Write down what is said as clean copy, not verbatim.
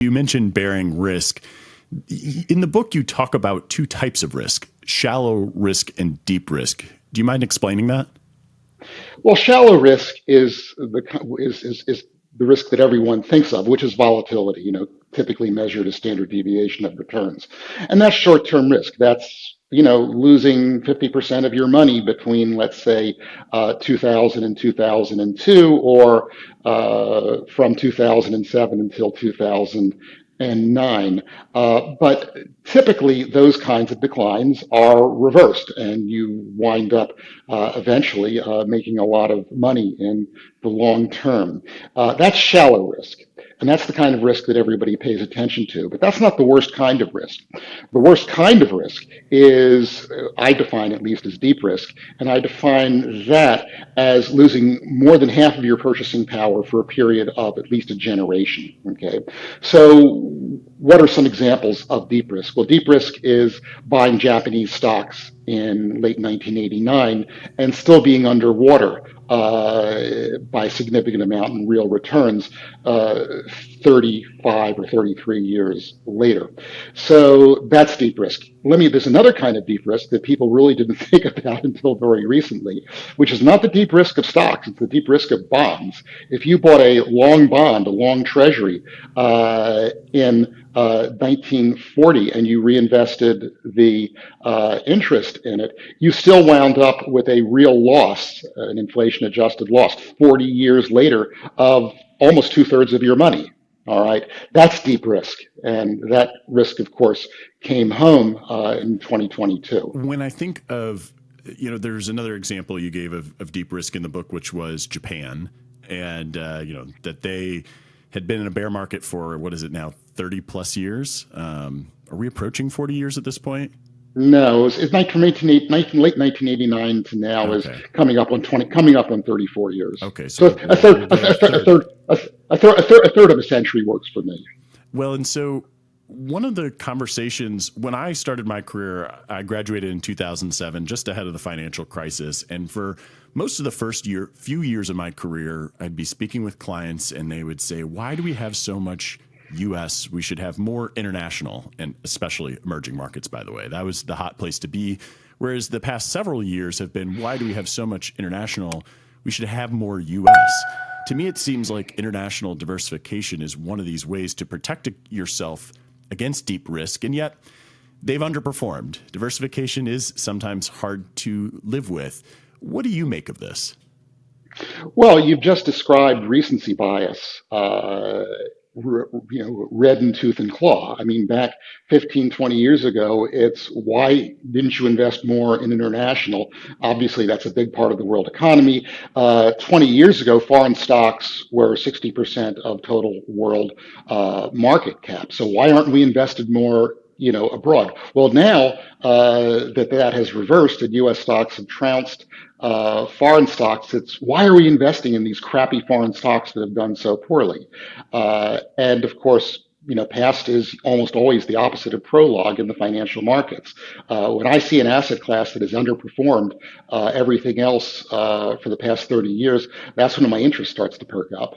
You mentioned bearing risk. In the book, you talk about two types of risk: shallow risk and deep risk. Do you mind explaining that? Well, shallow risk is the risk that everyone thinks of, which is volatility, typically measured as standard deviation of returns. And that's short-term risk. That's, losing 50% of your money between, let's say, 2000 and 2002, or from 2007 until 2009. But typically, those kinds of declines are reversed, and you wind up eventually making a lot of money in the long term. That's shallow risk. And that's the kind of risk that everybody pays attention to. But that's not the worst kind of risk. The worst kind of risk is, I define at least, as deep risk. And I define that as losing more than half of your purchasing power for a period of at least a generation. Okay. So what are some examples of deep risk? Well, deep risk is buying Japanese stocks in late 1989 and still being underwater by a significant amount in real returns 35 or 33 years later. So that's deep risk. There's another kind of deep risk that people really didn't think about until very recently, which is not the deep risk of stocks, it's the deep risk of bonds. If you bought a long bond, a long treasury in 1940 and you reinvested the interest in it, you still wound up with a real loss, an inflation adjusted loss 40 years later of almost two-thirds of your money. All right, that's deep risk. And that risk, of course, came home in 2022. When I think of, there's another example you gave of deep risk in the book, which was Japan. And, that they had been in a bear market for, what is it now, 30 plus years? Are we approaching 40 years at this point? No, it's late 1989 to now. Okay. Is coming up on 34 years. Okay, so a third of a century works for me. Well, and so one of the conversations when I started my career, I graduated in 2007, just ahead of the financial crisis, and for most of the few years of my career, I'd be speaking with clients, and they would say, "Why do we have so much U.S. We should have more international," and especially emerging markets, by the way. That was the hot place to be. Whereas the past several years have been, why do we have so much international? We should have more U.S. To me, it seems like international diversification is one of these ways to protect yourself against deep risk, and yet they've underperformed. Diversification is sometimes hard to live with. What do you make of this? Well, you've just described recency bias. Red in tooth and claw. I mean, back 15, 20 years ago, it's why didn't you invest more in international? Obviously, that's a big part of the world economy. 20 years ago, foreign stocks were 60% of total world market cap. So why aren't we invested more abroad? Well, now that has reversed and U.S. stocks have trounced foreign stocks, it's why are we investing in these crappy foreign stocks that have done so poorly? And of course, past is almost always the opposite of prologue in the financial markets. When I see an asset class that has underperformed everything else for the past 30 years, that's when my interest starts to perk up.